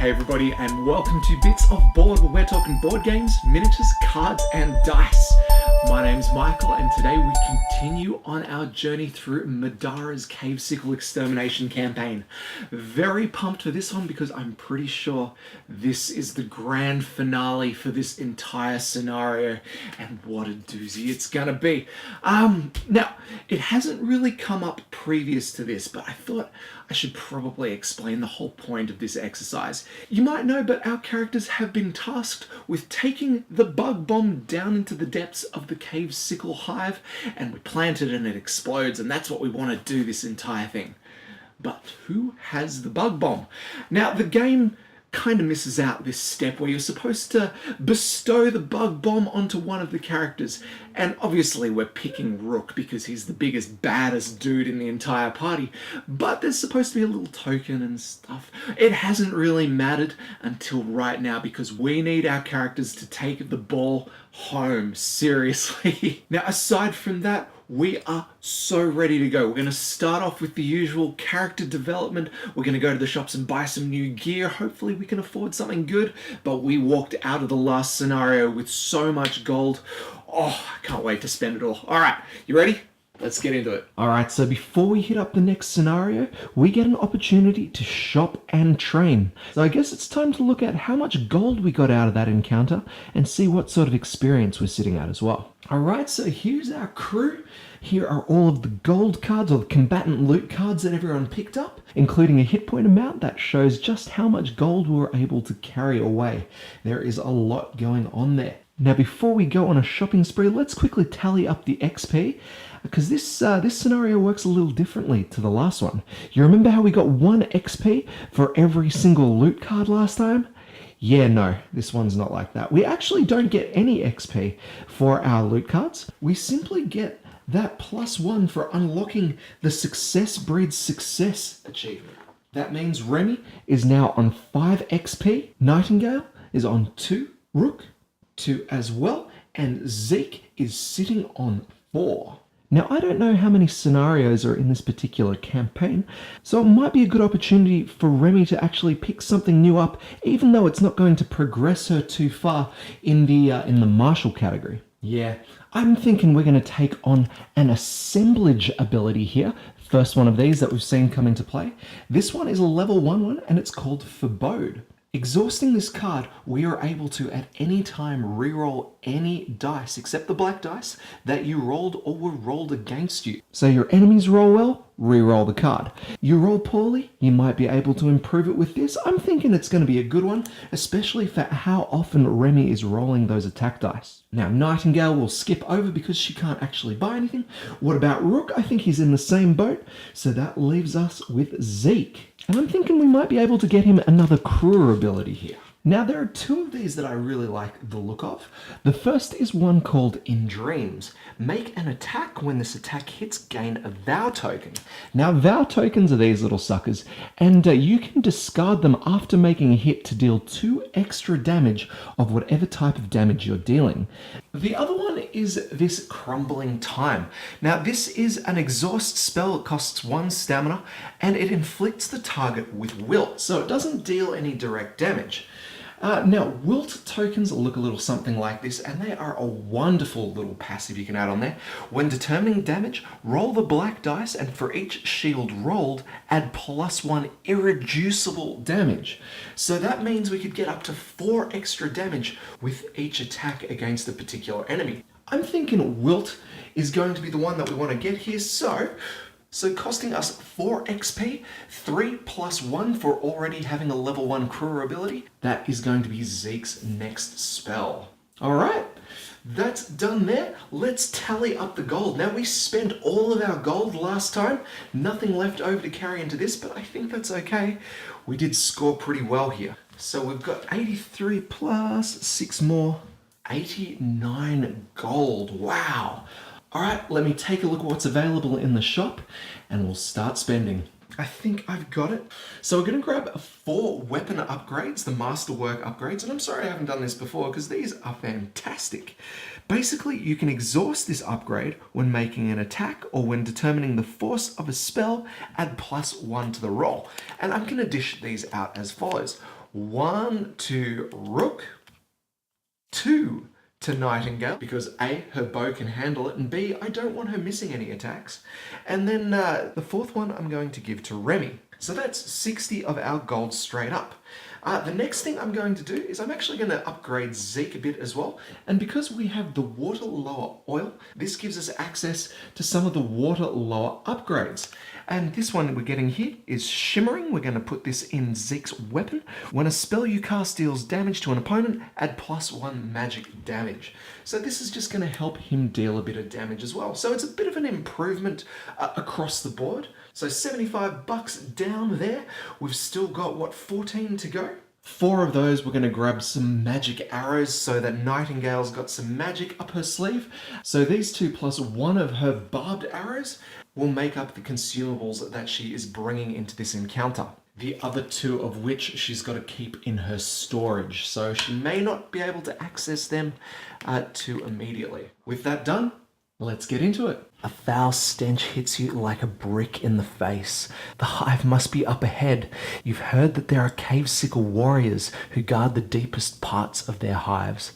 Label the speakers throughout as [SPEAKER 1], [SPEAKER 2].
[SPEAKER 1] Hey everybody, and welcome to Bits of Board, where we're talking board games, miniatures, cards, and dice. My name's Michael, and today we continue on our journey through Middara's Cave Sickle Extermination campaign. Very pumped for this one because I'm pretty sure this is the grand finale for this entire scenario, and what a doozy it's gonna be. Now, it hasn't really come up previous to this, but I thought I should probably explain the whole point of this exercise. You might know, but our characters have been tasked with taking the bug bomb down into the depths of the cave sickle hive, and we plant it and it explodes, and that's what we want to do this entire thing. But who has the bug bomb? Now, the game kind of misses out this step where you're supposed to bestow the bug bomb onto one of the characters. And obviously we're picking Rook because he's the biggest, baddest dude in the entire party. But there's supposed to be a little token and stuff. It hasn't really mattered until right now because we need our characters to take the ball home, seriously. Now, aside from that, we are so ready to go. We're going to start off with the usual character development. We're going to go to the shops and buy some new gear. Hopefully we can afford something good. But we walked out of the last scenario with so much gold. Oh, I can't wait to spend it all. All right, you ready? Let's get into it. All right, so before we hit up the next scenario, we get an opportunity to shop and train. So I guess it's time to look at how much gold we got out of that encounter and see what sort of experience we're sitting at as well. All right, so here's our crew. Here are all of the gold cards or the combatant loot cards that everyone picked up, including a hit point amount that shows just how much gold we were able to carry away. There is a lot going on there. Now, before we go on a shopping spree, let's quickly tally up the XP, because this scenario works a little differently to the last one. You remember how we got 1 XP for every single loot card last time? Yeah, no, this one's not like that. We actually don't get any XP for our loot cards. We simply get that +1 for unlocking the Success Breeds Success achievement. That means Remy is now on 5 XP, Nightingale is on 2, Rook 2 as well, and Zeke is sitting on 4. Now, I don't know how many scenarios are in this particular campaign, so it might be a good opportunity for Remy to actually pick something new up, even though it's not going to progress her too far in the martial category. Yeah, I'm thinking we're going to take on an assemblage ability here. First one of these that we've seen come into play. This one is a level 1 one, and it's called Forebode. Exhausting this card, we are able to at any time reroll any dice except the black dice that you rolled or were rolled against you. So your enemies roll well, reroll the card. You roll poorly, you might be able to improve it with this. I'm thinking it's going to be a good one, especially for how often Remy is rolling those attack dice. Now, Nightingale will skip over because she can't actually buy anything. What about Rook? I think he's in the same boat, so that leaves us with Zeke. And I'm thinking we might be able to get him another crew ability here. Now, there are 2 of these that I really like the look of. The first is one called In Dreams. Make an attack. When this attack hits, gain a Vow token. Now, Vow tokens are these little suckers, and you can discard them after making a hit to deal 2 extra damage of whatever type of damage you're dealing. The other one is this Crumbling Time. Now, this is an exhaust spell. It costs 1 stamina, and it inflicts the target with wilt, so it doesn't deal any direct damage. Now, wilt tokens look a little something like this, and they are a wonderful little passive you can add on there. When determining damage, roll the black dice, and for each shield rolled, add +1 irreducible damage. So that means we could get up to 4 extra damage with each attack against a particular enemy. I'm thinking wilt is going to be the one that we want to get here, so costing us 4 XP, 3 + 1 for already having a level 1 crew ability. That is going to be Zeke's next spell. All right, that's done there. Let's tally up the gold. Now, we spent all of our gold last time. Nothing left over to carry into this, but I think that's okay. We did score pretty well here. So we've got 83 plus 6 more, 89 gold. Wow. All right, let me take a look at what's available in the shop and we'll start spending. I think I've got it. So we're going to grab 4 weapon upgrades, the masterwork upgrades, and I'm sorry I haven't done this before because these are fantastic. Basically, you can exhaust this upgrade when making an attack or when determining the force of a spell, add +1 to the roll. And I'm going to dish these out as follows. 1 to Rook, 2 to Nightingale, because A, her bow can handle it, and B, I don't want her missing any attacks. And then the fourth one I'm going to give to Remy. So that's 60 of our gold straight up. The next thing I'm going to do is I'm actually going to upgrade Zeke a bit as well. And because we have the water lower oil, this gives us access to some of the water lower upgrades. And this one we're getting here is Shimmering. We're going to put this in Zeke's weapon. When a spell you cast deals damage to an opponent, add +1 magic damage. So this is just going to help him deal a bit of damage as well. So it's a bit of an improvement across the board. So $75 down there. We've still got, what, 14 to go? 4 of those, we're going to grab some magic arrows so that Nightingale's got some magic up her sleeve. So these 2 plus 1 of her barbed arrows will make up the consumables that she is bringing into this encounter. The other 2 of which she's got to keep in her storage, so she may not be able to access them too immediately. With that done, let's get into it. A foul stench hits you like a brick in the face. The hive must be up ahead. You've heard that there are cave sickle warriors who guard the deepest parts of their hives.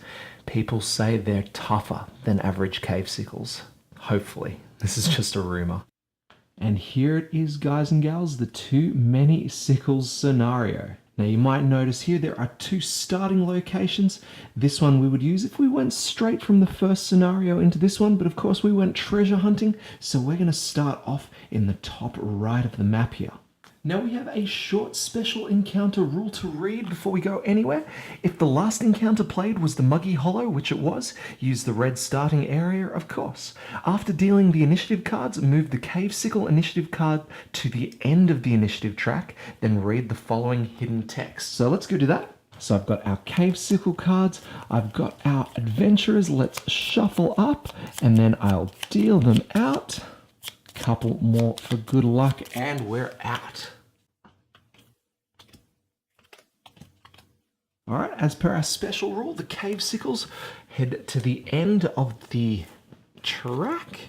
[SPEAKER 1] People say they're tougher than average cave sickles. Hopefully, this is just a rumor. And here it is, guys and gals, the too many sickles scenario. Now you might notice here there are 2 starting locations. This one we would use if we went straight from the first scenario into this one, but of course we went treasure hunting, so we're going to start off in the top right of the map here. Now we have a short special encounter rule to read before we go anywhere. If the last encounter played was the Muggy Hollow, which it was, use the red starting area, of course. After dealing the initiative cards, move the Cave Sickle initiative card to the end of the initiative track, then read the following hidden text. So let's go do that. So I've got our Cave Sickle cards, I've got our adventurers, let's shuffle up, and then I'll deal them out. Couple more for good luck, and we're out. All right, as per our special rule, the cave sickles head to the end of the track,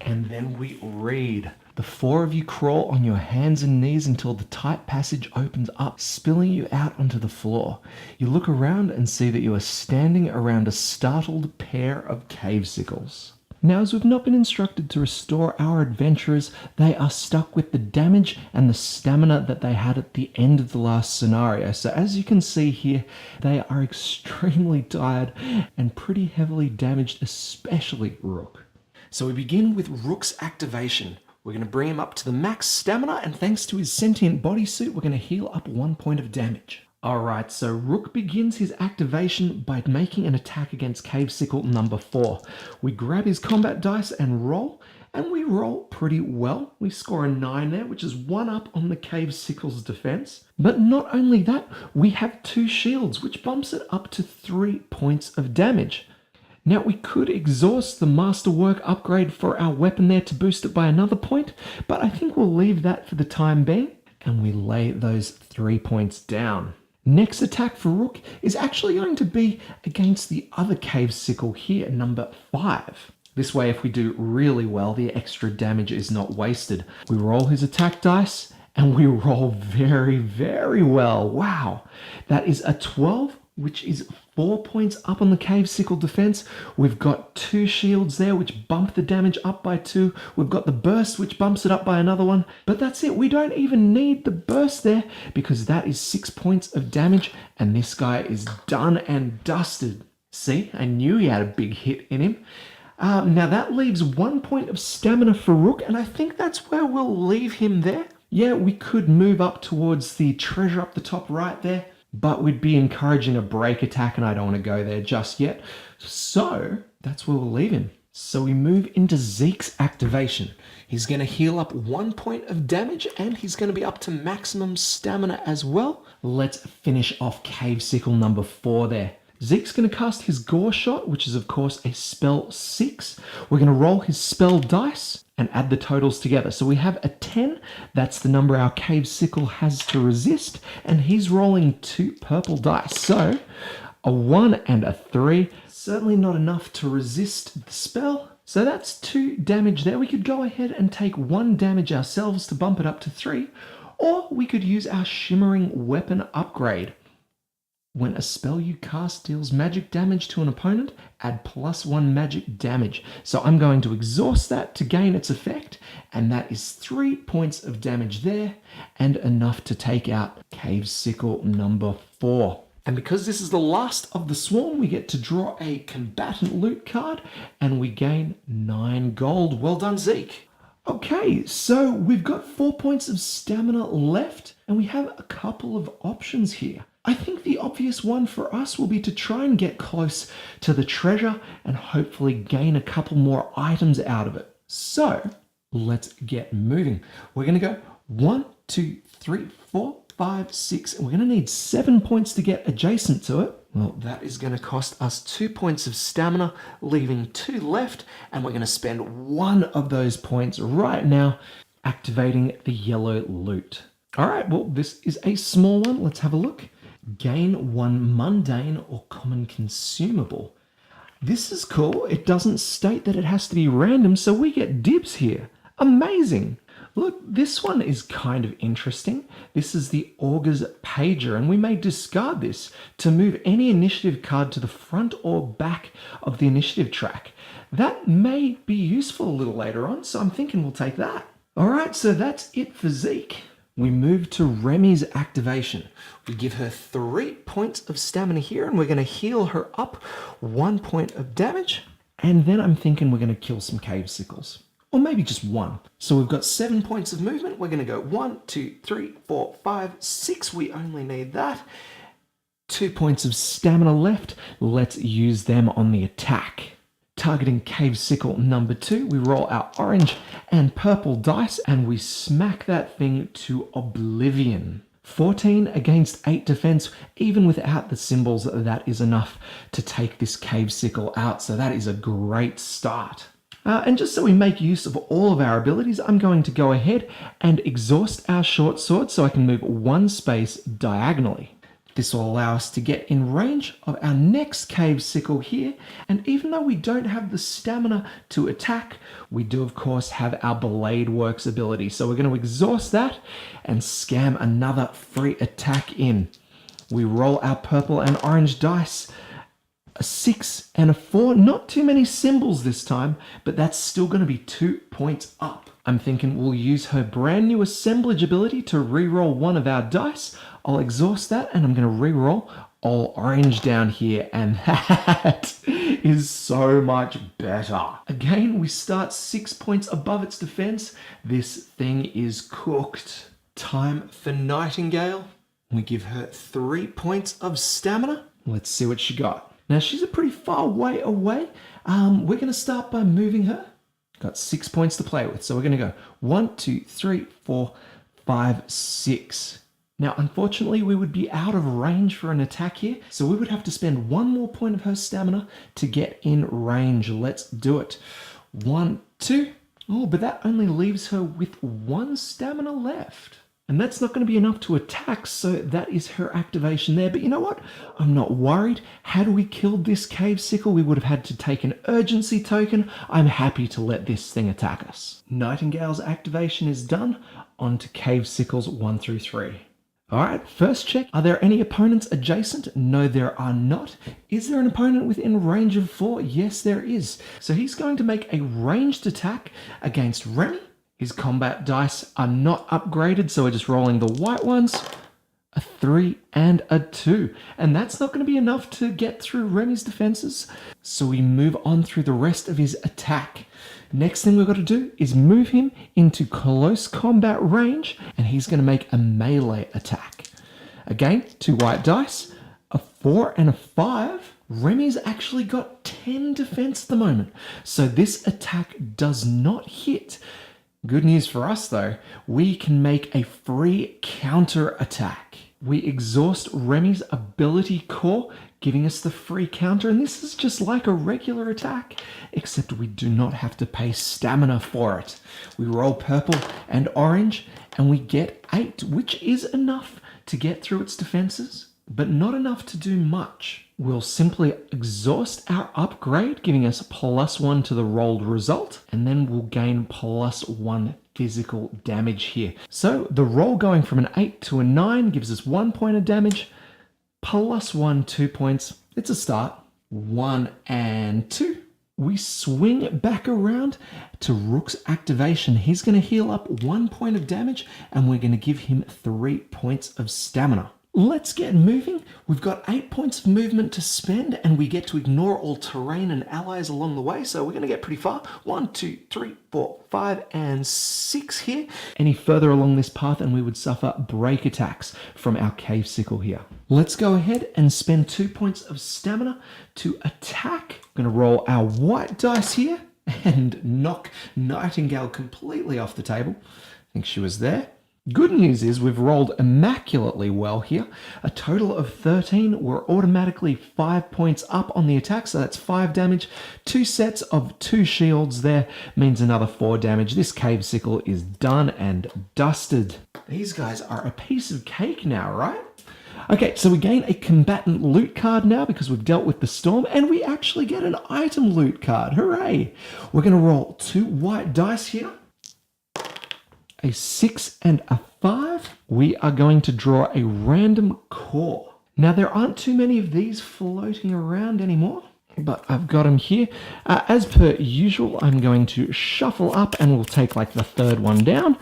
[SPEAKER 1] and then we read. The 4 of you crawl on your hands and knees until the tight passage opens up, spilling you out onto the floor. You look around and see that you are standing around a startled pair of cave sickles. Now, as we've not been instructed to restore our adventurers, they are stuck with the damage and the stamina that they had at the end of the last scenario. So as you can see here, they are extremely tired and pretty heavily damaged, especially Rook. So we begin with Rook's activation. We're going to bring him up to the max stamina, and thanks to his sentient bodysuit, we're going to heal up 1 point of damage. Alright, so Rook begins his activation by making an attack against Cave Sickle number 4. We grab his combat dice and we roll pretty well. We score a 9 there, which is 1 up on the Cave Sickle's defense. But not only that, we have 2 shields, which bumps it up to 3 points of damage. Now we could exhaust the Masterwork upgrade for our weapon there to boost it by another point, but I think we'll leave that for the time being, and we lay those 3 points down. Next attack for Rook is actually going to be against the other Cave Sickle here, number 5. This way, if we do really well, the extra damage is not wasted. We roll his attack dice, and we roll very, very well. Wow, that is a 12, which is 4 points up on the Cave Sickle defense. We've got 2 shields there, which bump the damage up by 2. We've got the burst, which bumps it up by another 1. But that's it. We don't even need the burst there, because that is 6 points of damage, and this guy is done and dusted. See, I knew he had a big hit in him. Now that leaves 1 point of stamina for Rook, and I think that's where we'll leave him there. Yeah, we could move up towards the treasure up the top right there, but we'd be encouraging a break attack, and I don't want to go there just yet. So that's where we'll leave him. So we move into Zeke's activation. He's going to heal up 1 point of damage, and he's going to be up to maximum stamina as well. Let's finish off Cave Sickle number 4 there. Zeke's going to cast his Gore Shot, which is of course a spell 6. We're going to roll his spell dice and add the totals together. So we have a 10, that's the number our Cave Sickle has to resist, and he's rolling 2 purple dice. So a 1 and a 3, certainly not enough to resist the spell. So that's 2 damage there. We could go ahead and take 1 damage ourselves to bump it up to 3, or we could use our Shimmering Weapon upgrade. When a spell you cast deals magic damage to an opponent, add +1 magic damage. So I'm going to exhaust that to gain its effect, and that is 3 points of damage there, and enough to take out Cave Sickle number 4. And because this is the last of the swarm, we get to draw a combatant loot card, and we gain 9 gold. Well done, Zeke. Okay, so we've got 4 points of stamina left, and we have a couple of options here. I think the obvious one for us will be to try and get close to the treasure and hopefully gain a couple more items out of it. So let's get moving. We're going to go 1, 2, 3, 4, 5, 6, and we're going to need 7 points to get adjacent to it. Well, that is going to cost us 2 points of stamina, leaving 2 left, and we're going to spend 1 of those points right now activating the yellow loot. All right, well, this is a small one. Let's have a look. Gain 1 mundane or common consumable. This is cool. It doesn't state that it has to be random, so we get dibs here. Amazing. Look, this one is kind of interesting. This is the Augur's Pager, and we may discard this to move any initiative card to the front or back of the initiative track. That may be useful a little later on, so I'm thinking we'll take that. All right, so that's it for Zeke. We move to Remy's activation. We give her 3 points of stamina here, and we're going to heal her up 1 point of damage. And then I'm thinking we're going to kill some cave sickles. Or maybe just 1. So we've got 7 points of movement. We're going to go 1, 2, 3, 4, 5, 6. We only need that. 2 points of stamina left. Let's use them on the attack. Targeting Cave Sickle number 2, we roll our orange and purple dice and we smack that thing to oblivion. 14 against 8 defense, even without the symbols, that is enough to take this Cave Sickle out, so that is a great start. And just so we make use of all of our abilities, I'm going to go ahead and exhaust our short sword so I can move 1 space diagonally. This will allow us to get in range of our next Cave Sickle here, and even though we don't have the stamina to attack, we do of course have our Blade Works ability. So we're going to exhaust that and scam another free attack in. We roll our purple and orange dice, a 6 and a 4, not too many symbols this time, but that's still going to be 2 points up. I'm thinking we'll use her brand new assemblage ability to re-roll 1 of our dice. I'll exhaust that and I'm going to re-roll all orange down here, and that is so much better. Again, we start 6 points above its defense. This thing is cooked. Time for Nightingale. We give her 3 points of stamina. Let's see what she got. Now, she's a pretty far way away. We're going to start by moving her. Got 6 points to play with. So we're going to go 1, 2, 3, 4, 5, 6. Now, unfortunately, we would be out of range for an attack here. So we would have to spend 1 more point of her stamina to get in range. Let's do it. 1, 2. Oh, but that only leaves her with 1 stamina left. And that's not going to be enough to attack, so that is her activation there. But you know what? I'm not worried. Had we killed this Cave Sickle, we would have had to take an urgency token. I'm happy to let this thing attack us. Nightingale's activation is done. On to Cave Sickles 1 through 3. All right, first check. Are there any opponents adjacent? No, there are not. Is there an opponent within range of 4? Yes, there is. So he's going to make a ranged attack against Remy. His combat dice are not upgraded, so we're just rolling the white ones. A 3 and a 2. And that's not going to be enough to get through Remy's defenses. So we move on through the rest of his attack. Next thing we've got to do is move him into close combat range, and he's going to make a melee attack. Again, 2 white dice, a 4 and a 5. Remy's actually got 10 defense at the moment, so this attack does not hit. Good news for us though, we can make a free counter attack. We exhaust Remy's ability core, giving us the free counter, and this is just like a regular attack, except we do not have to pay stamina for it. We roll purple and orange, and we get 8, which is enough to get through its defenses, but not enough to do much. We'll simply exhaust our upgrade, giving us +1 to the rolled result, and then we'll gain +1 physical damage here. So the roll going from an 8 to a 9 gives us 1 point of damage. +1, 2 points. It's a start. 1 and 2. We swing back around to Rook's activation. He's going to heal up 1 point of damage, and we're going to give him 3 points of stamina. Let's get moving. We've got 8 points of movement to spend, and we get to ignore all terrain and allies along the way, so we're going to get pretty far. 1, 2, 3, 4, 5, and 6 here. Any further along this path, and we would suffer break attacks from our cave sickle here. Let's go ahead and spend 2 points of stamina to attack. I'm going to roll our white dice here and knock Nightingale completely off the table. I think she was there. Good news is we've rolled immaculately well here. A total of 13. We're automatically 5 points up on the attack, so that's 5 damage. 2 sets of 2 shields there means another 4 damage. This cave sickle is done and dusted. These guys are a piece of cake now, right? Okay, so we gain a combatant loot card now because we've dealt with the storm, and we actually get an item loot card. Hooray! We're going to roll 2 white dice here. A 6 and a 5. We are going to draw a random core. Now, there aren't too many of these floating around anymore, but I've got them here. As per usual, I'm going to shuffle up, and we'll take like the third one down,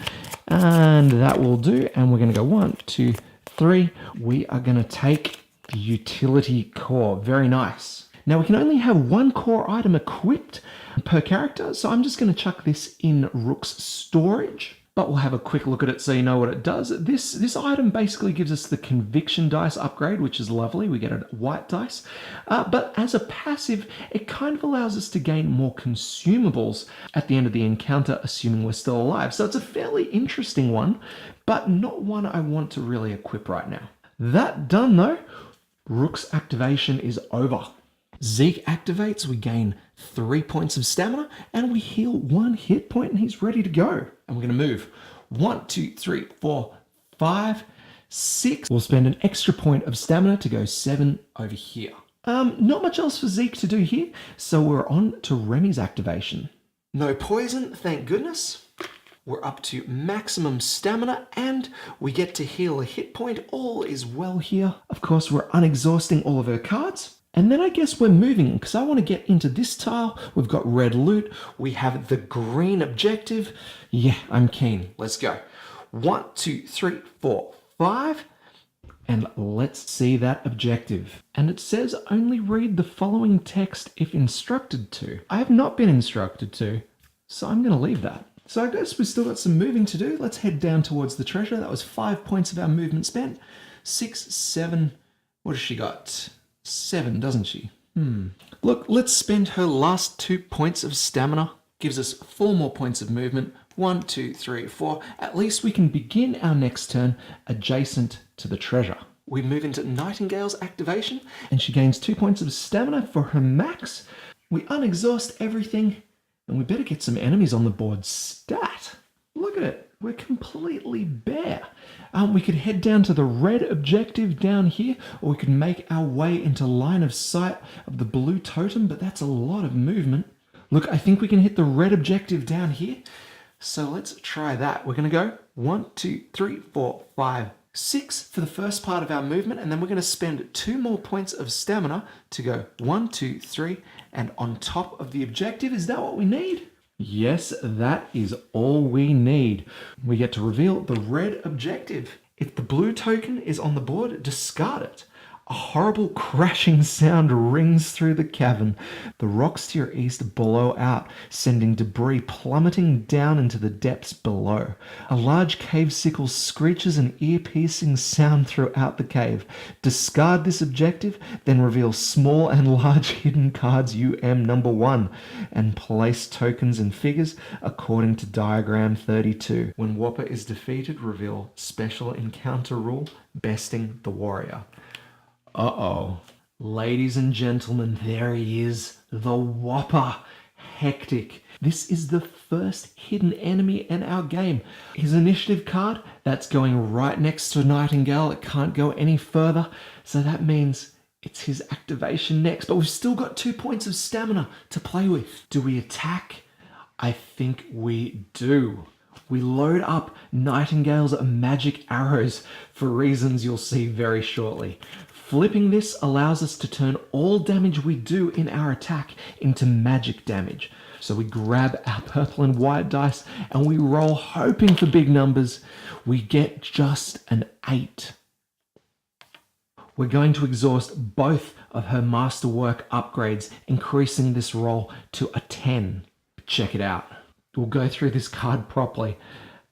[SPEAKER 1] and that will do. And we're going to go 1, 2, 3. We are going to take the utility core. Very nice. Now, we can only have 1 core item equipped per character, so I'm just going to chuck this in Rook's storage. But we'll have a quick look at it so you know what it does. This item basically gives us the conviction dice upgrade, which is lovely. We get a white dice. But as a passive, it kind of allows us to gain more consumables at the end of the encounter, assuming we're still alive. So it's a fairly interesting one, but not one I want to really equip right now. That done though, Rook's activation is over. Zeke activates, we gain 3 points of stamina, and we heal 1 hit point, and he's ready to go. And we're going to move 1, 2, 3, 4, 5, 6. We'll spend an extra point of stamina to go 7 over here. Not much else for Zeke to do here, so we're on to Remy's activation. No poison, thank goodness. We're up to maximum stamina, and we get to heal a hit point. All is well here. Of course, we're unexhausting all of her cards. And then I guess we're moving, because I want to get into this tile. We've got red loot. We have the green objective. Yeah, I'm keen. Let's go. 1, 2, 3, 4, 5. And let's see that objective. And it says only read the following text if instructed to. I have not been instructed to, so I'm going to leave that. So I guess we've still got some moving to do. Let's head down towards the treasure. That was 5 points of our movement spent. 6, 7. What has she got? 7, doesn't she? Look, let's spend her last 2 points of stamina. Gives us 4 more points of movement. 1, 2, 3, 4. At least we can begin our next turn adjacent to the treasure. We move into Nightingale's activation, and she gains 2 points of stamina for her max. We unexhaust everything, and we better get some enemies on the board stat. Look at it. We're completely bare. We could head down to the red objective down here, or we could make our way into line of sight of the blue totem, but that's a lot of movement. Look, I think we can hit the red objective down here. So let's try that. We're going to go 1, 2, 3, 4, 5, 6 for the first part of our movement, and then we're going to spend 2 more points of stamina to go 1, 2, 3, and on top of the objective. Is that what we need? Yes, that is all we need. We get to reveal the red objective. If the blue token is on the board, discard it. A horrible crashing sound rings through the cavern. The rocks to your east blow out, sending debris plummeting down into the depths below. A large cave sickle screeches an ear-piercing sound throughout the cave. Discard this objective, then reveal small and large hidden cards number 1, and place tokens and figures according to diagram 32. When Whopper is defeated, reveal special encounter rule, besting the warrior. Uh-oh. Ladies and gentlemen, there he is, the Whopper. Hectic. This is the first hidden enemy in our game. His initiative card, that's going right next to Nightingale. It can't go any further. So that means it's his activation next. But we've still got 2 points of stamina to play with. Do we attack? I think we do. We load up Nightingale's magic arrows for reasons you'll see very shortly. Flipping this allows us to turn all damage we do in our attack into magic damage. So we grab our purple and white dice and we roll hoping for big numbers. We get just an 8. We're going to exhaust both of her masterwork upgrades, increasing this roll to a 10. Check it out. We'll go through this card properly.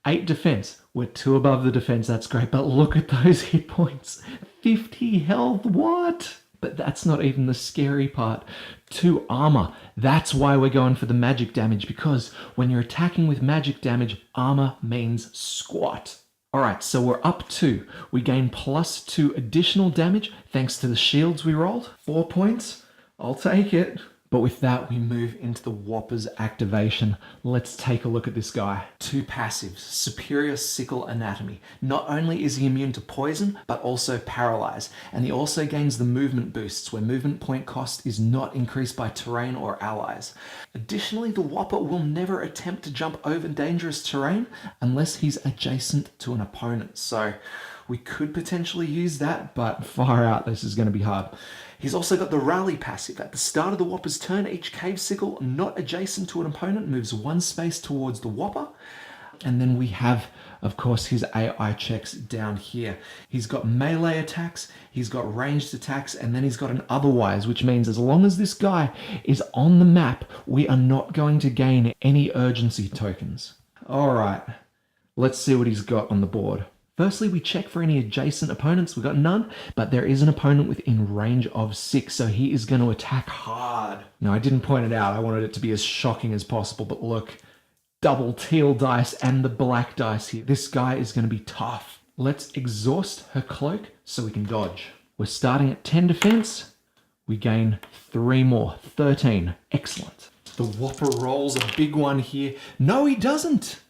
[SPEAKER 1] 8 defense. We're 2 above the defense. That's great. But look at those hit points. 50 health. What? But that's not even the scary part. 2 armor. That's why we're going for the magic damage, because when you're attacking with magic damage, armor means squat. Alright, so we're up 2. We gain +2 additional damage thanks to the shields we rolled. 4 points. I'll take it. But with that, we move into the Whopper's activation. Let's take a look at this guy. 2 passives, superior sickle anatomy. Not only is he immune to poison, but also paralyze. And he also gains the movement boosts, where movement point cost is not increased by terrain or allies. Additionally, the Whopper will never attempt to jump over dangerous terrain unless he's adjacent to an opponent. So we could potentially use that, but far out, this is going to be hard. He's also got the rally passive. At the start of the Whopper's turn, each cave sickle not adjacent to an opponent moves 1 space towards the Whopper. And then we have, of course, his AI checks down here. He's got melee attacks, he's got ranged attacks, and then he's got an otherwise, which means as long as this guy is on the map, we are not going to gain any urgency tokens. All right, let's see what he's got on the board. Firstly, we check for any adjacent opponents. We've got none, but there is an opponent within range of 6, so he is going to attack hard. Now, I didn't point it out. I wanted it to be as shocking as possible, but look, double teal dice and the black dice here. This guy is going to be tough. Let's exhaust her cloak so we can dodge. We're starting at 10 defense. We gain 3 more, 13. Excellent. The Whopper rolls a big one here. No, he doesn't.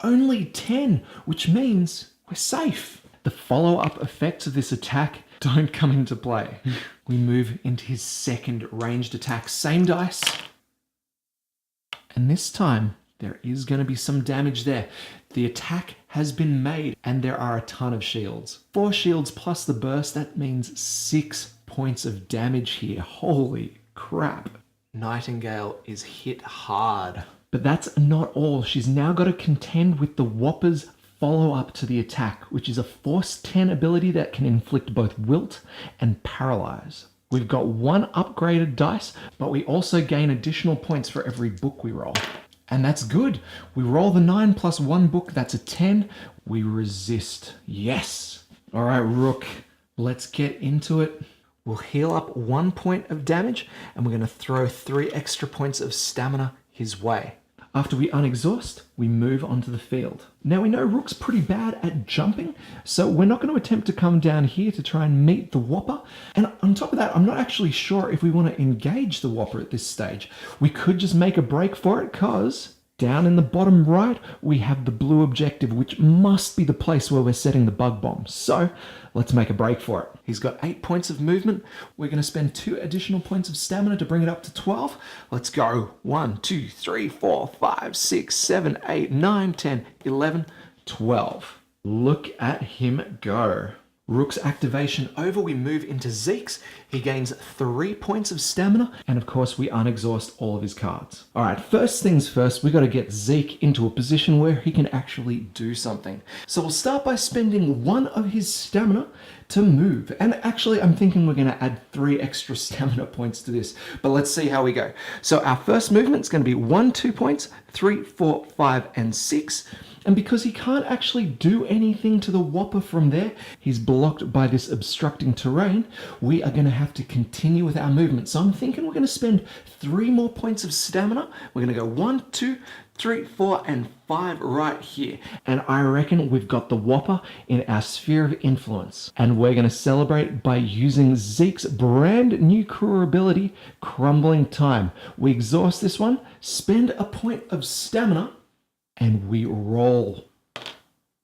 [SPEAKER 1] Only 10, which means we're safe. The follow-up effects of this attack don't come into play. We move into his second ranged attack. Same dice. And this time, there is going to be some damage there. The attack has been made, and there are a ton of shields. 4 shields plus the burst, that means 6 points of damage here. Holy crap. Nightingale is hit hard. But that's not all. She's now got to contend with the Whopper's follow-up to the attack, which is a Force 10 ability that can inflict both wilt and paralyze. We've got 1 upgraded dice, but we also gain additional points for every book we roll. And that's good. We roll the 9 plus 1 book, that's a 10. We resist. Yes. All right, Rook, let's get into it. We'll heal up 1 point of damage, and we're going to throw 3 extra points of stamina his way. After we unexhaust, we move onto the field. Now we know Rook's pretty bad at jumping, so we're not going to attempt to come down here to try and meet the Whopper. And on top of that, I'm not actually sure if we want to engage the Whopper at this stage. We could just make a break for it, because down in the bottom right, we have the blue objective, which must be the place where we're setting the bug bomb. So let's make a break for it. He's got 8 points of movement. We're going to spend 2 additional points of stamina to bring it up to 12. Let's go. 1, 2, 3, 4, 5, 6, 7, 8, 9, 10, 11, 12. Look at him go. Rook's activation over, we move into Zeke's. He gains 3 points of stamina, and of course we unexhaust all of his cards. All right, first things first, we got to get Zeke into a position where he can actually do something. So we'll start by spending 1 of his stamina to move. And actually, I'm thinking we're going to add 3 extra stamina points to this, but let's see how we go. So our first movement is going to be 1, 2 points, 3, 4, 5, and 6. And because he can't actually do anything to the Whopper from there, he's blocked by this obstructing terrain, we are going to have to continue with our movement. So I'm thinking we're going to spend 3 more points of stamina. We're going to go 1, 2, 3, 4, and 5 right here. And I reckon we've got the Whopper in our sphere of influence. And we're going to celebrate by using Zeke's brand new crew ability, Crumbling Time. We exhaust this one, spend a point of stamina, and we roll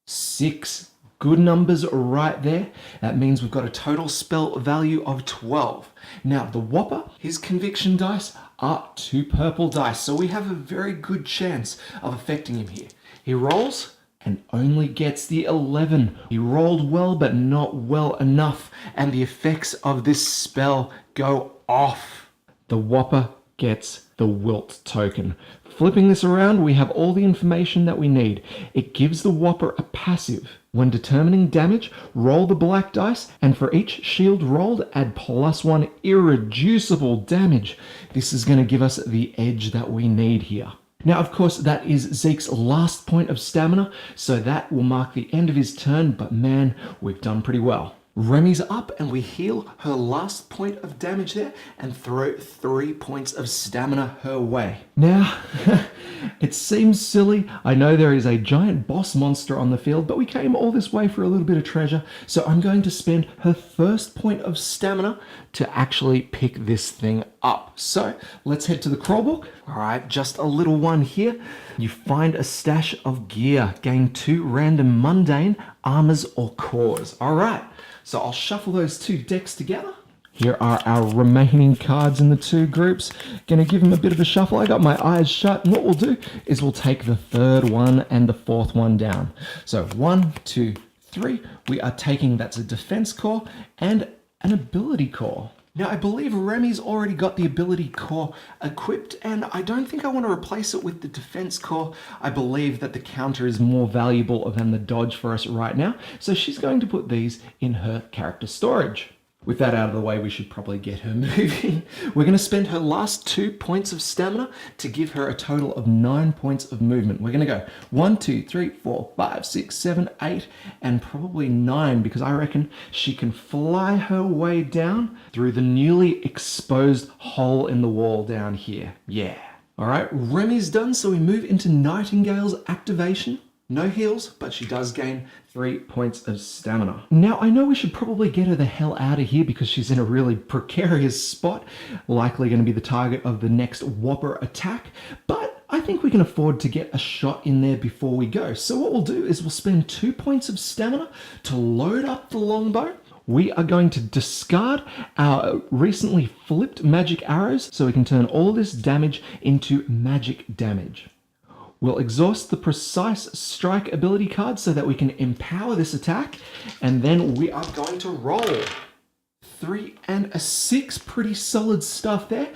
[SPEAKER 1] 6. Good numbers right there. That means we've got a total spell value of 12. Now, the Whopper, his conviction dice are 2 purple dice, so we have a very good chance of affecting him here. He rolls, and only gets the 11. He rolled well, but not well enough, and the effects of this spell go off. The Whopper gets the Wilt token. Flipping this around, we have all the information that we need. It gives the Whopper a passive. When determining damage, roll the black dice, and for each shield rolled, add +1 irreducible damage. This is going to give us the edge that we need here. Now, of course, that is Zeke's last point of stamina, so that will mark the end of his turn, but man, we've done pretty well. Remy's up, and we heal her last point of damage there and throw 3 points of stamina her way. Now, it seems silly. I know there is a giant boss monster on the field, but we came all this way for a little bit of treasure, so I'm going to spend her first point of stamina to actually pick this thing up. So let's head to the crawl book. All right, just a little one here. You find a stash of gear. Gain 2 random mundane armors or cores. All right. So I'll shuffle those 2 decks together. Here are our remaining cards in the 2 groups. Gonna give them a bit of a shuffle. I got my eyes shut, and what we'll do is we'll take the 3rd one and the 4th one down. So 1, 2, 3. We are taking, that's a defense core and an ability core. Now, I believe Remy's already got the ability core equipped, and I don't think I want to replace it with the defense core. I believe that the counter is more valuable than the dodge for us right now, so she's going to put these in her character storage. With that out of the way, we should probably get her moving. We're going to spend her last 2 points of stamina to give her a total of 9 points of movement. We're going to go 1, 2, 3, 4, 5, 6, 7, 8, and probably 9, because I reckon she can fly her way down through the newly exposed hole in the wall down here. Yeah. All right, Remy's done, so we move into Nightingale's activation. No heals, but she does gain 3 points of stamina. Now, I know we should probably get her the hell out of here because she's in a really precarious spot, likely going to be the target of the next Whopper attack, but I think we can afford to get a shot in there before we go. So what we'll do is we'll spend 2 points of stamina to load up the longbow. We are going to discard our recently flipped magic arrows so we can turn all this damage into magic damage. We'll exhaust the Precise Strike ability card so that we can empower this attack, and then we are going to roll. 3 and a 6, pretty solid stuff there.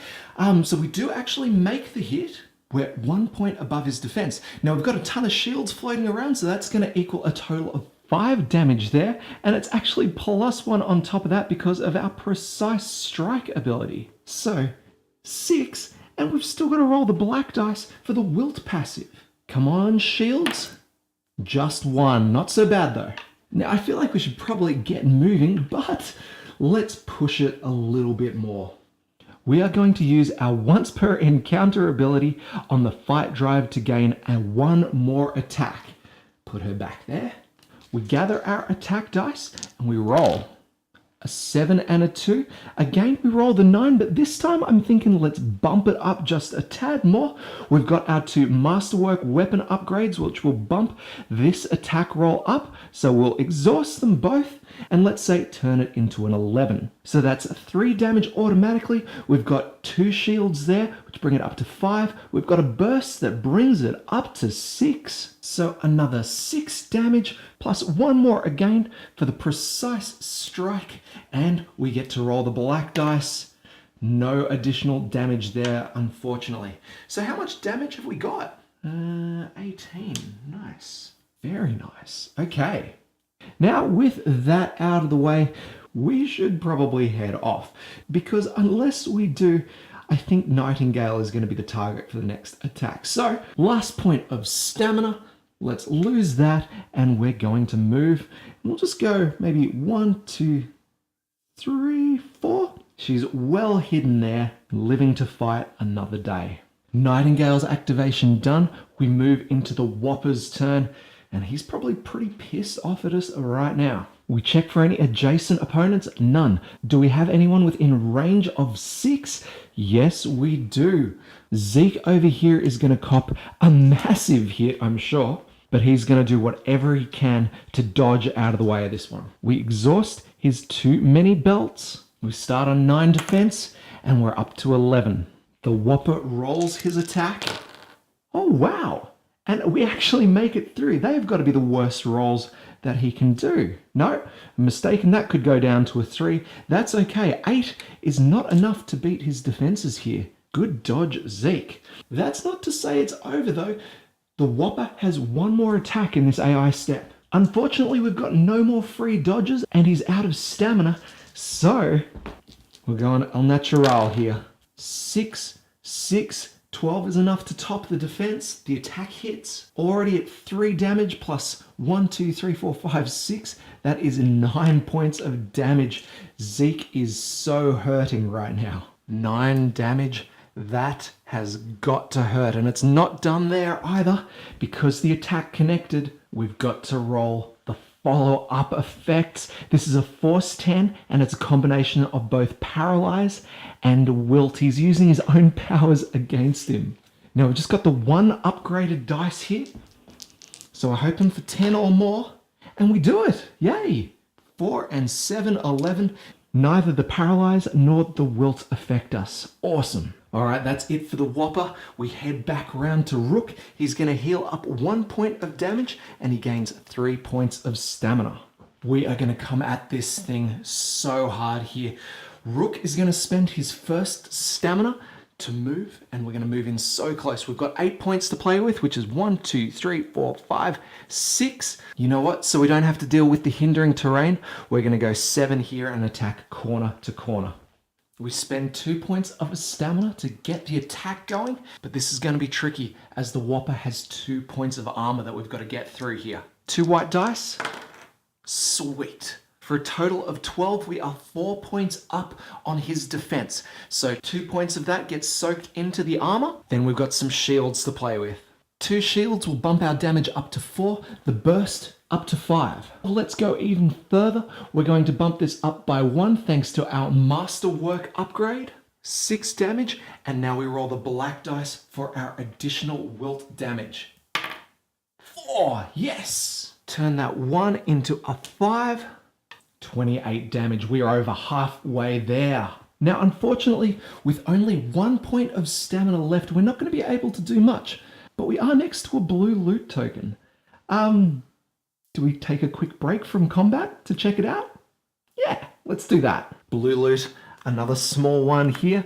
[SPEAKER 1] So we do actually make the hit. We're 1 point above his defense. Now we've got a ton of shields floating around, so that's going to equal a total of 5 damage there, and it's actually +1 on top of that because of our Precise Strike ability. So 6. And we've still got to roll the black dice for the Wilt passive. Come on, shields. Just 1. Not so bad, though. Now, I feel like we should probably get moving, but let's push it a little bit more. We are going to use our once per encounter ability on the fight drive to gain a 1 more attack. Put her back there. We gather our attack dice and we roll. A 7 and a 2. Again, we rolled a 9, but this time I'm thinking let's bump it up just a tad more. We've got our 2 Masterwork weapon upgrades, which will bump this attack roll up. So we'll exhaust them both, and let's say turn it into an 11. So that's 3 damage automatically. We've got 2 shields there, which bring it up to 5. We've got a burst that brings it up to 6. So another 6 damage, plus 1 more again for the Precise Strike. And we get to roll the black dice. No additional damage there, unfortunately. So how much damage have we got? 18. Nice. Very nice. Okay. Now, with that out of the way, we should probably head off. Because unless we do, I think Nightingale is going to be the target for the next attack. So, last point of stamina. Let's lose that, and we're going to move. We'll just go maybe 1, 2, 3, 4. She's well hidden there, living to fight another day. Nightingale's activation done. We move into the Whopper's turn, and he's probably pretty pissed off at us right now. We check for any adjacent opponents. None. Do we have anyone within range of 6? Yes, we do. Zeke over here is going to cop a massive hit, I'm sure, but he's going to do whatever he can to dodge out of the way of this one. We exhaust his too many belts. We start on 9 defense, and we're up to 11. The Whopper rolls his attack. Oh, wow. And we actually make it through. They've got to be the worst rolls that he can do. No, mistaken. That could go down to a 3. That's okay. 8 is not enough to beat his defenses here. Good dodge, Zeke. That's not to say it's over, though. The Whopper has one more attack in this AI step. Unfortunately, we've got no more free dodges, and he's out of stamina. So, we're going El Natural here. 6, 6, 12 is enough to top the defense. The attack hits. Already at 3 damage plus 1, 2, 3, 4, 5, 6. That is 9 points of damage. Zeke is so hurting right now. 9 damage. That has got to hurt. And it's not done there either, because the attack connected. We've got to roll the follow-up effects. This is a Force 10, and it's a combination of both Paralyze and Wilt. He's using his own powers against him. Now, we've just got the 1 upgraded dice here. So we're hoping for 10 or more, and we do it. Yay! 4 and 7, 11. Neither the Paralyze nor the Wilt affect us. Awesome. All right, that's it for the Whopper. We head back around to Rook. He's going to heal up 1 point of damage, and he gains 3 points of stamina. We are going to come at this thing so hard here. Rook is going to spend his first stamina to move, and we're going to move in so close. We've got 8 points to play with, which is 1, 2, 3, 4, 5, 6. You know what? So we don't have to deal with the hindering terrain. We're going to go 7 here and attack corner to corner. We spend 2 points of stamina to get the attack going, but this is going to be tricky as the Whopper has 2 points of armor that we've got to get through here. 2 white dice. Sweet. For a total of 12, we are 4 points up on his defense. So 2 points of that gets soaked into the armor. Then we've got some shields to play with. 2 shields will bump our damage up to 4, the burst up to 5. Well, let's go even further. We're going to bump this up by 1 thanks to our Masterwork upgrade. 6 damage, and now we roll the black dice for our additional Wilt damage. 4, yes! Turn that 1 into a 5. 28 damage. We are over halfway there. Now, unfortunately, with only 1 point of stamina left, we're not going to be able to do much. But we are next to a blue loot token. Do we take a quick break from combat to check it out? Yeah, let's do that. Blue loot, another small one here.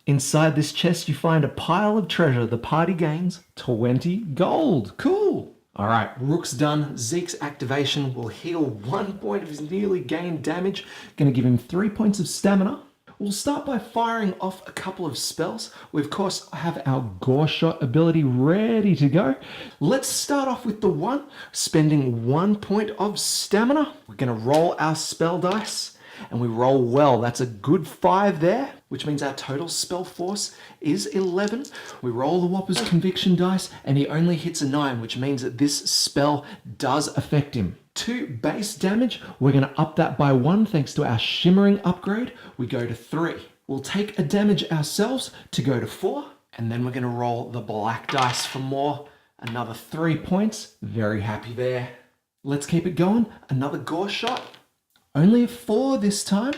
[SPEAKER 1] Inside this chest, you find a pile of treasure. The party gains 20 gold. Cool. All right, Rook's done. Zeke's activation will heal 1 point of his newly gained damage. Going to give him 3 points of stamina. We'll start by firing off a couple of spells. We, of course, have our Gore Shot ability ready to go. Let's start off with the 1, spending 1 point of stamina. We're going to roll our spell dice, and we roll well. That's a good 5 there, which means our total spell force is 11. We roll the Whopper's conviction dice, and he only hits a 9, which means that this spell does affect him. 2 base damage, we're going to up that by 1 thanks to our shimmering upgrade. We go to 3. We'll take a damage ourselves to go to 4, and then we're going to roll the black dice for more. Another 3 points, very happy there. Let's keep it going, another Gore Shot. Only a 4 this time.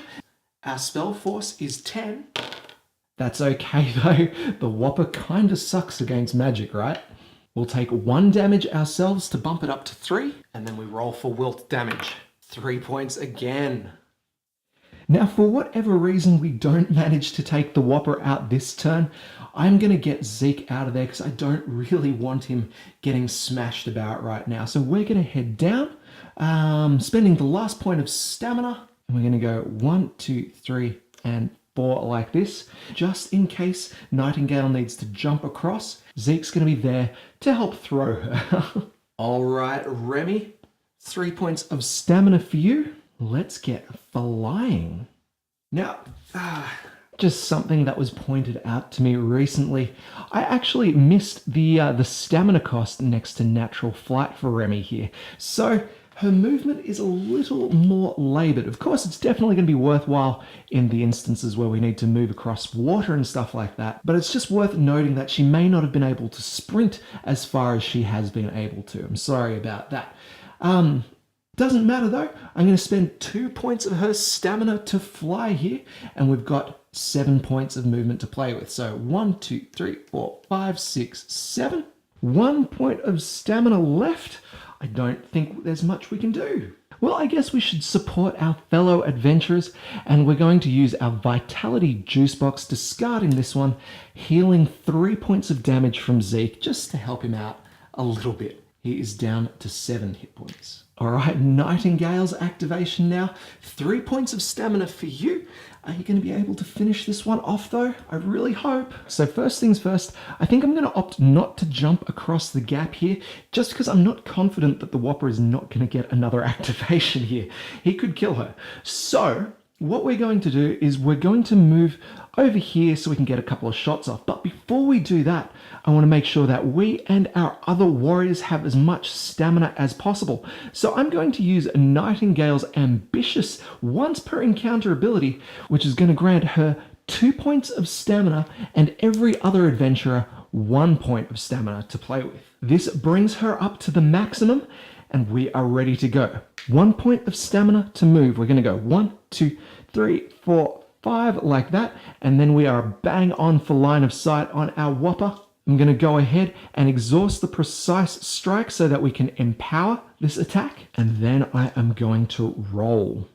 [SPEAKER 1] Our spell force is 10. That's okay though, the Whopper kind of sucks against magic, right? We'll take 1 damage ourselves to bump it up to 3, and then we roll for Wilt damage. 3 points again. Now, for whatever reason we don't manage to take the Whopper out this turn, I'm going to get Zeke out of there because I don't really want him getting smashed about right now. So we're going to head down, spending the last point of stamina, and we're going to go 1, 2, 3, and 4 like this, just in case Nightingale needs to jump across. Zeke's going to be there to help throw her. All right, Remy, 3 points of stamina for you. Let's get flying. Now, just something that was pointed out to me recently. I actually missed the stamina cost next to natural flight for Remy here. So her movement is a little more labored. Of course, it's definitely going to be worthwhile in the instances where we need to move across water and stuff like that. But it's just worth noting that she may not have been able to sprint as far as she has been able to. I'm sorry about that. Doesn't matter though. I'm going to spend 2 points of her stamina to fly here. And we've got 7 points of movement to play with. So 1, 2, 3, 4, 5, 6, 7. 1 point of stamina left. I don't think there's much we can do. Well, I guess we should support our fellow adventurers, and we're going to use our Vitality Juice Box, discarding this one, healing 3 points of damage from Zeke, just to help him out a little bit. He is down to 7 hit points. All right, Nightingale's activation now. 3 points of stamina for you. Are you going to be able to finish this one off though? I really hope. So first things first, I think I'm going to opt not to jump across the gap here, just because I'm not confident that the Whopper is not going to get another activation here. He could kill her. So what we're going to do is we're going to move over here so we can get a couple of shots off. But before we do that, I want to make sure that we and our other warriors have as much stamina as possible. So I'm going to use Nightingale's ambitious once per encounter ability, which is going to grant her 2 points of stamina and every other adventurer 1 point of stamina to play with. This brings her up to the maximum, and we are ready to go. 1 point of stamina to move. We're going to go 1, 2, 3, 4, 5, like that. And then we are bang on for line of sight on our Whopper. I'm going to go ahead and exhaust the precise strike so that we can empower this attack. And then I am going to roll.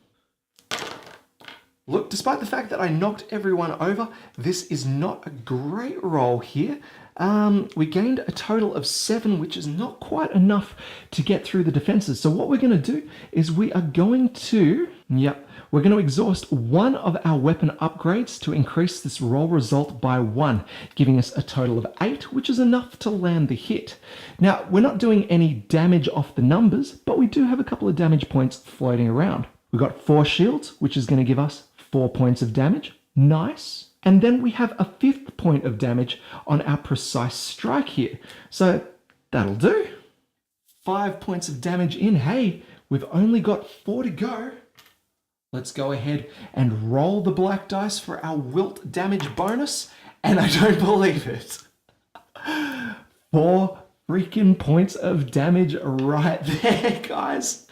[SPEAKER 1] Look, despite the fact that I knocked everyone over, this is not a great roll here. We gained a total of 7, which is not quite enough to get through the defenses. So what we're going to do is we are going to, we're going to exhaust one of our weapon upgrades to increase this roll result by 1, giving us a total of 8, which is enough to land the hit. Now, we're not doing any damage off the numbers, but we do have a couple of damage points floating around. We've got 4 shields, which is going to give us 4 points of damage. Nice. And then we have a 5th point of damage on our precise strike here. So that'll do. 5 points of damage in. Hey, we've only got 4 to go. Let's go ahead and roll the black dice for our wilt damage bonus. And I don't believe it. 4 freaking points of damage right there, guys.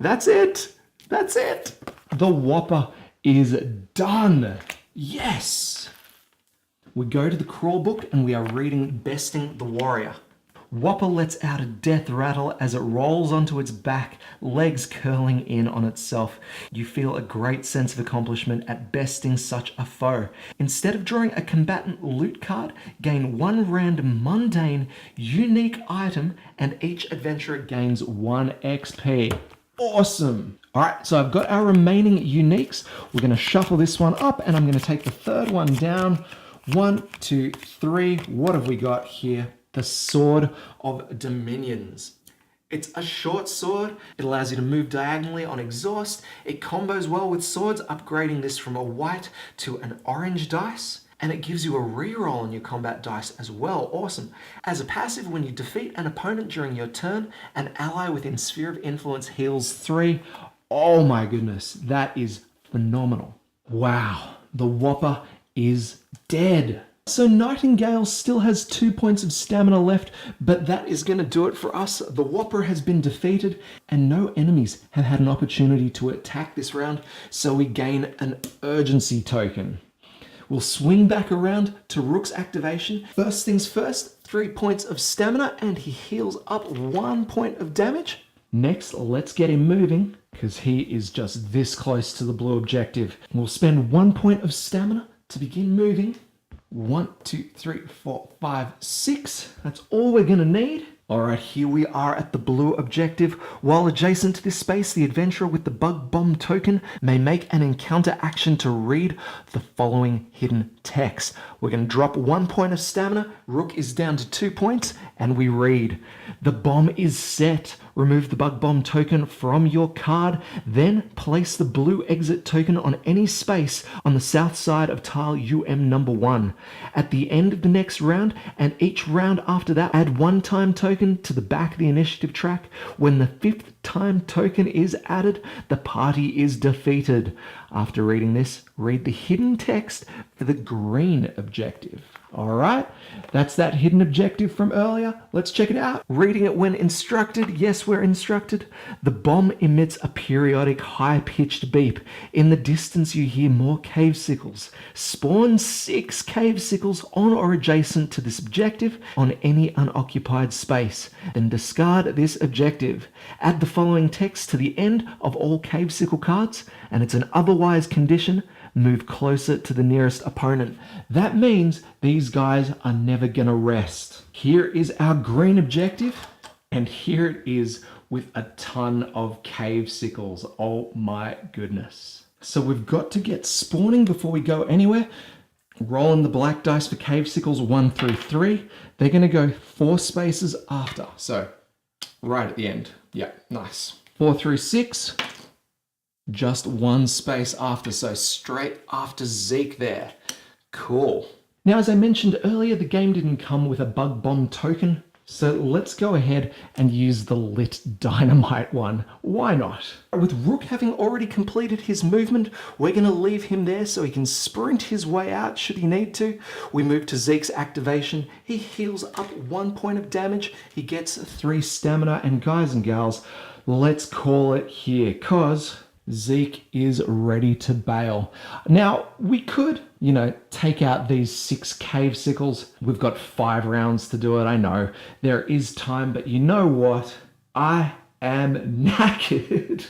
[SPEAKER 1] That's it. That's it. The Whopper is done. Yes. We go to the crawl book and we are reading Besting the Warrior. Whopper lets out a death rattle as it rolls onto its back, legs curling in on itself. You feel a great sense of accomplishment at besting such a foe. Instead of drawing a combatant loot card, gain 1 random mundane, unique item, and each adventurer gains 1 XP. Awesome. All right, so I've got our remaining uniques. We're going to shuffle this one up, and I'm going to take the third one down. 1, 2, 3. What have we got here? The Sword of Dominions. It's a short sword. It allows you to move diagonally on exhaust. It combos well with swords, upgrading this from a white to an orange dice. And it gives you a reroll on your combat dice as well. Awesome. As a passive, when you defeat an opponent during your turn, an ally within Sphere of Influence heals 3. Oh my goodness, that is phenomenal. Wow, the Whopper is dead. So Nightingale still has 2 points of stamina left, but that is going to do it for us. The Whopper has been defeated, and no enemies have had an opportunity to attack this round, so we gain an urgency token. We'll swing back around to Rook's activation. First things first, 3 points of stamina, and he heals up 1 point of damage. Next, let's get him moving, because he is just this close to the blue objective. We'll spend 1 point of stamina to begin moving. 1, 2, 3, 4, 5, 6. That's all we're going to need. All right, here we are at the blue objective. While adjacent to this space, the adventurer with the bug bomb token may make an encounter action to read the following hidden text. We're going to drop 1 point of stamina. Rook is down to 2 points, and we read, "The bomb is set. Remove the bug bomb token from your card. Then place the blue exit token on any space on the south side of tile UM number 1. At the end of the next round, and each round after that, add 1 time token to the back of the initiative track. When the 5th time token is added, the party is defeated." After reading this, read the hidden text for the green objective. All right, that's that hidden objective from earlier. Let's check it out. Reading it when instructed. Yes, we're instructed. The bomb emits a periodic high-pitched beep. In the distance, you hear more cave sickles. Spawn 6 cave sickles on or adjacent to this objective on any unoccupied space. Then discard this objective. Add the following text to the end of all cave sickle cards, and it's an otherwise condition. Move closer to the nearest opponent. That means these guys are never gonna rest. Here is our green objective, and here it is with a ton of cave sickles. Oh my goodness. So we've got to get spawning before we go anywhere. Rolling the black dice for cave sickles 1 through 3. They're gonna go 4 spaces after. So right at the end. Yeah, nice. 4 through 6. Just 1 space after, so straight after Zeke there. Cool. Now, as I mentioned earlier, the game didn't come with a bug bomb token, so let's go ahead and use the lit dynamite one. Why not? With Rook having already completed his movement, we're going to leave him there so he can sprint his way out should he need to. We move to Zeke's activation. He heals up 1 point of damage. He gets 3 stamina, and guys and gals, let's call it here, cause Zeke is ready to bail. Now, we could, take out these 6 cave sickles. We've got 5 rounds to do it, I know. There is time, but you know what? I am knackered.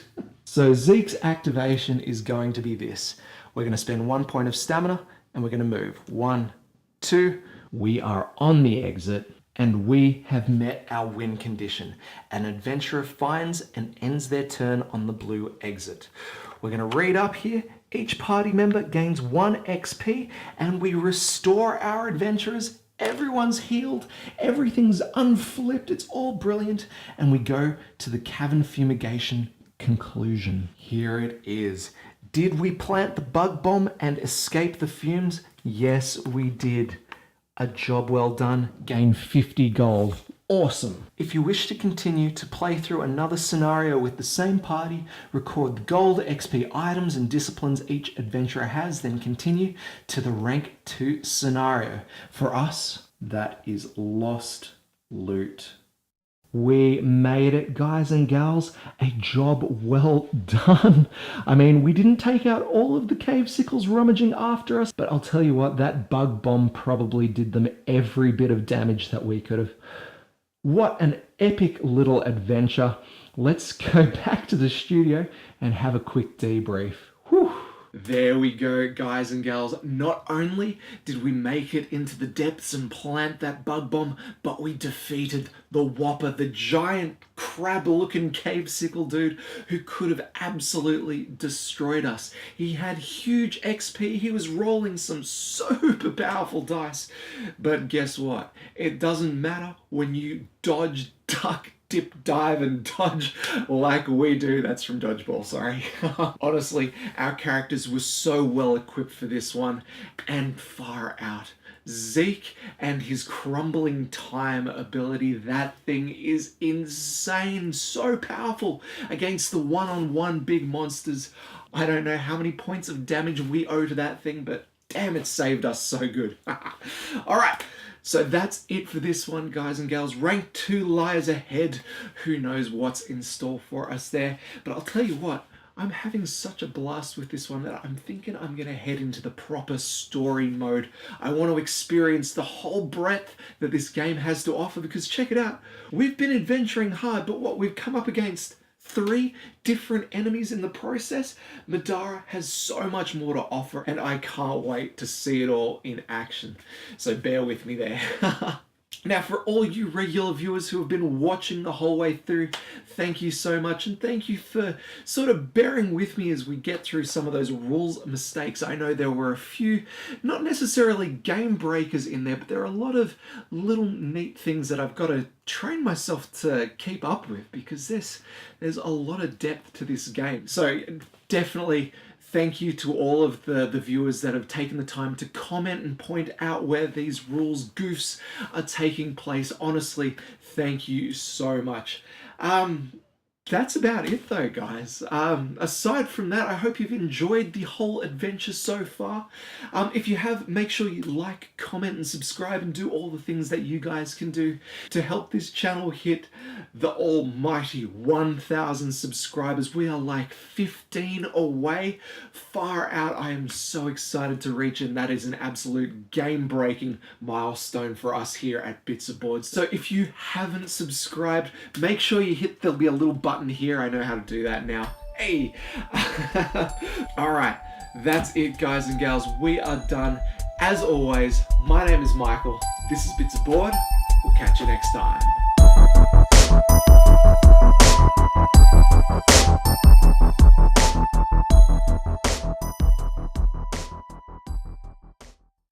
[SPEAKER 1] So Zeke's activation is going to be this. We're going to spend 1 point of stamina, and we're going to move. 1, 2. We are on the exit. And we have met our win condition. An adventurer finds and ends their turn on the blue exit. We're going to read up here. Each party member gains 1 XP, and we restore our adventurers. Everyone's healed. Everything's unflipped. It's all brilliant. And we go to the cavern fumigation conclusion. Here it is. Did we plant the bug bomb and escape the fumes? Yes, we did. A job well done. Gain 50 gold. Awesome. If you wish to continue to play through another scenario with the same party, record the gold, XP items and disciplines each adventurer has, then continue to the rank 2 scenario. For us, that is lost loot. We made it, guys and gals. A job well done. I mean, we didn't take out all of the cave sickles rummaging after us, but I'll tell you what, that bug bomb probably did them every bit of damage that we could have. What an epic little adventure. Let's go back to the studio and have a quick debrief. Whew. There we go, guys and gals. Not only did we make it into the depths and plant that bug bomb, but we defeated the Whopper, the giant crab-looking cave sickle dude who could have absolutely destroyed us. He had huge XP. He was rolling some super powerful dice. But guess what? It doesn't matter when you dodge, duck, dip, dive, and dodge like we do. That's from Dodgeball, sorry. Honestly, our characters were so well equipped for this one, and far out. Zeke and his crumbling time ability, that thing is insane, so powerful against the one-on-one big monsters. I don't know how many points of damage we owe to that thing, but damn, it saved us so good. All right. So that's it for this one, guys and gals. Rank 2 lies ahead. Who knows what's in store for us there. But I'll tell you what, I'm having such a blast with this one that I'm thinking I'm going to head into the proper story mode. I want to experience the whole breadth that this game has to offer, because check it out. We've been adventuring hard, but what we've come up against, 3 different enemies in the process. Middara has so much more to offer, and I can't wait to see it all in action. So bear with me there. Now, for all you regular viewers who have been watching the whole way through, thank you so much, and thank you for sort of bearing with me as we get through some of those rules mistakes. I know there were a few, not necessarily game breakers in there, but there are a lot of little neat things that I've got to train myself to keep up with, because there's a lot of depth to this game. So definitely thank you to all of the viewers that have taken the time to comment and point out where these rules goofs are taking place. Honestly, thank you so much. That's about it though, guys. Aside from that, I hope you've enjoyed the whole adventure so far. If you have, make sure you like, comment, and subscribe, and do all the things that you guys can do to help this channel hit the almighty 1,000 subscribers. We are like 15 away, far out. I am so excited to reach, and that is an absolute game-breaking milestone for us here at Bits of Boards. So if you haven't subscribed, make sure you hit, there'll be a little button here. I know how to do that now. Hey! Alright, that's it, guys and gals. We are done. As always, my name is Michael. This is Bits of Board. We'll catch you next time.